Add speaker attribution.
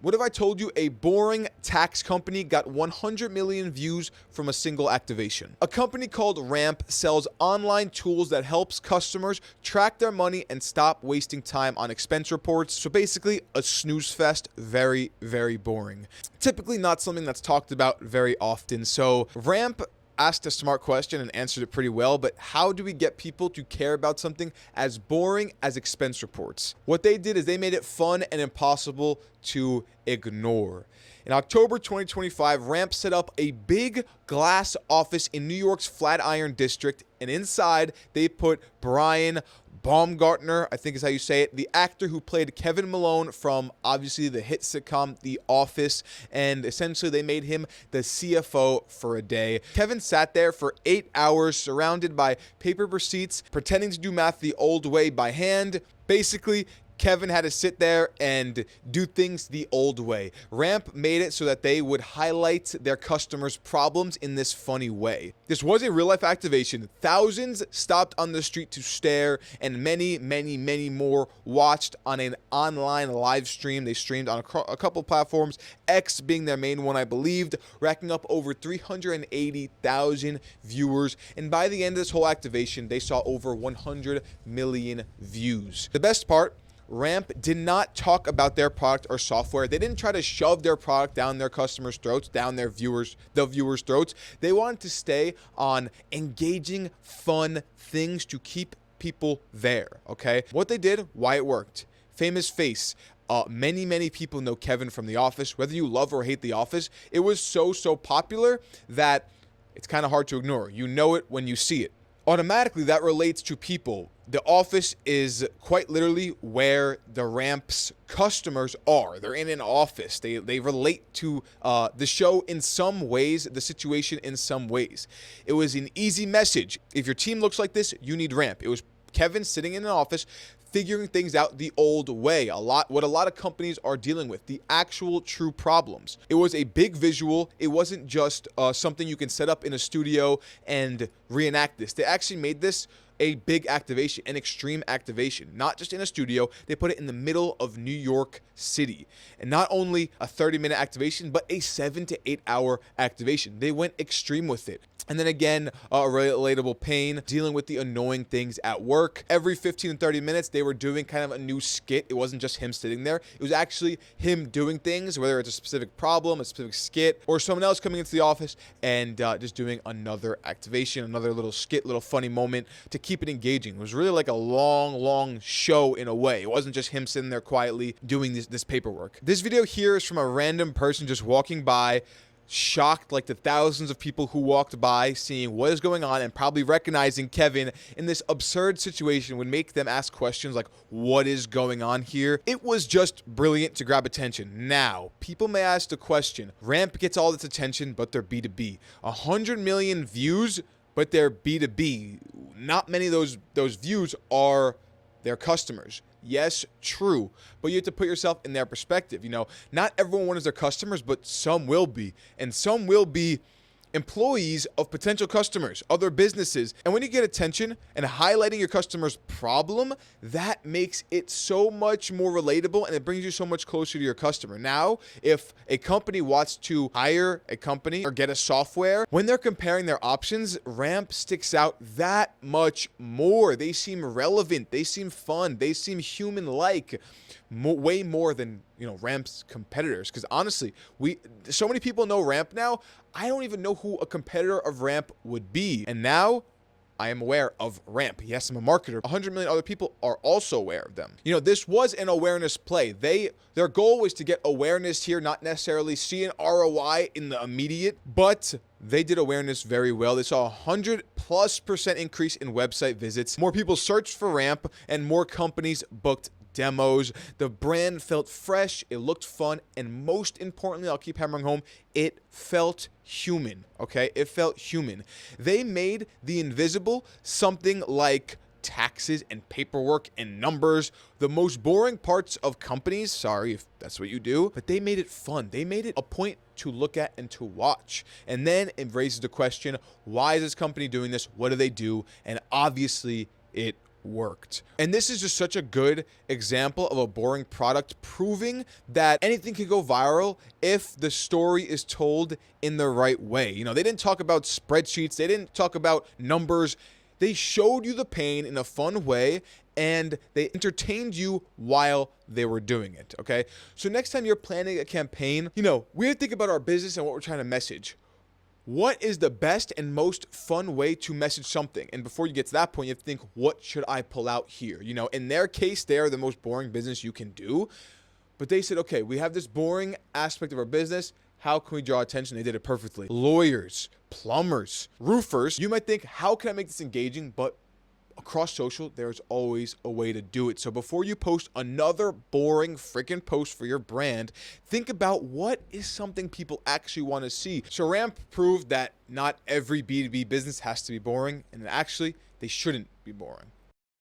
Speaker 1: What if I told you a boring tax company got 100 million views from a single activation? A company called Ramp sells online tools that helps customers track their money and stop wasting time on expense reports. So basically a snooze fest, very, very boring. Typically not something that's talked about very often. So Ramp asked a smart question and answered it pretty well, but how do we get people to care about something as boring as expense reports? What they did is they made it fun and impossible to ignore. In October 2025, Ramp set up a big glass office in New York's Flatiron District, and inside they put Brian Baumgartner, I think is how you say it, the actor who played Kevin Malone from obviously the hit sitcom The Office, and essentially they made him the CFO for a day. Kevin sat there for 8 hours surrounded by paper receipts, pretending to do math the old way by hand. Basically, Kevin had to sit there and do things the old way. Ramp made it so that they would highlight their customers' problems in this funny way. This was a real-life activation. Thousands stopped on the street to stare, and many, many, many more watched on an online live stream. They streamed on a couple platforms, X being their main one, I believed, racking up over 380,000 viewers. And by the end of this whole activation, they saw over 100 million views. The best part, Ramp did not talk about their product or software. They didn't try to shove their product down their customers' throats, down the viewers' throats. They wanted to stay on engaging, fun things to keep people there, okay? What they did, why it worked. Famous face. Many people know Kevin from The Office. Whether you love or hate The Office, it was so popular that it's kind of hard to ignore. You know it when you see it. Automatically, that relates to people. The Office is quite literally where the Ramp's customers are. They're in an office. They relate to the show in some ways, the situation in some ways. It was an easy message. If your team looks like this, you need Ramp. It was Kevin sitting in an office figuring things out the old way. What a lot of companies are dealing with, the actual true problems. It was a big visual. It wasn't just something you can set up in a studio and reenact this. They actually made this a big activation, an extreme activation, not just in a studio. They put it in the middle of New York City. And not only a 30-minute activation, but a 7 to 8 hour activation. They went extreme with it. And then again, a relatable pain, dealing with the annoying things at work. Every 15 to 30 minutes, they were doing kind of a new skit. It wasn't just him sitting there. It was actually him doing things, whether it's a specific problem, a specific skit, or someone else coming into the office and just doing another activation, another little skit, little funny moment to keep it engaging. It was really like a long show in a way. It wasn't just him sitting there quietly doing this paperwork. This video here is from a random person just walking by, shocked like the thousands of people who walked by, seeing what is going on and probably recognizing Kevin in this absurd situation would make them ask questions like, what is going on here? It was just brilliant to grab attention. Now, people may ask the question, Ramp gets all this attention, but they're B2B. 100 million views, but they're B2B. Not many of those views are their customers. Yes, true, but you have to put yourself in their perspective. You know, not everyone is their customers, but some will be, and some will be employees of potential customers, other businesses. And when you get attention and highlighting your customer's problem, that makes it so much more relatable and it brings you so much closer to your customer. Now, if a company wants to hire a company or get a software, when they're comparing their options, Ramp sticks out that much more. They seem relevant, they seem fun, they seem human-like, way more than, you know, Ramp's competitors. Because honestly, so many people know Ramp now, I don't even know who a competitor of Ramp would be. And now I am aware of Ramp. Yes, I'm a marketer. 100 million other people are also aware of them. You know, this was an awareness play. Their goal was to get awareness here, not necessarily see an ROI in the immediate, but they did awareness very well. They saw 100+% increase in website visits. More people searched for Ramp and more companies booked demos. The brand felt fresh, it looked fun, and most importantly, I'll keep hammering home, it felt human, okay? It felt human. They made the invisible something like taxes and paperwork and numbers, the most boring parts of companies, sorry if that's what you do, but they made it fun. They made it a point to look at and to watch. And then it raises the question, why is this company doing this? What do they do? And obviously, it worked. And this is just such a good example of a boring product proving that anything can go viral if the story is told in the right way. You know, they didn't talk about spreadsheets, they didn't talk about numbers. They showed you the pain in a fun way, and they entertained you while they were doing it, okay? So next time you're planning a campaign, you know, we have to think about our business and what we're trying to message. What is the best and most fun way to message something? And before you get to that point, you have to think, what should I pull out here? You know, in their case, they are the most boring business you can do. But they said, okay, we have this boring aspect of our business. How can we draw attention? They did it perfectly. Lawyers, plumbers, roofers. You might think, how can I make this engaging? But across social, there's always a way to do it. So before you post another boring freaking post for your brand, think about what is something people actually want to see. So Ramp proved that not every B2B business has to be boring, and actually, they shouldn't be boring.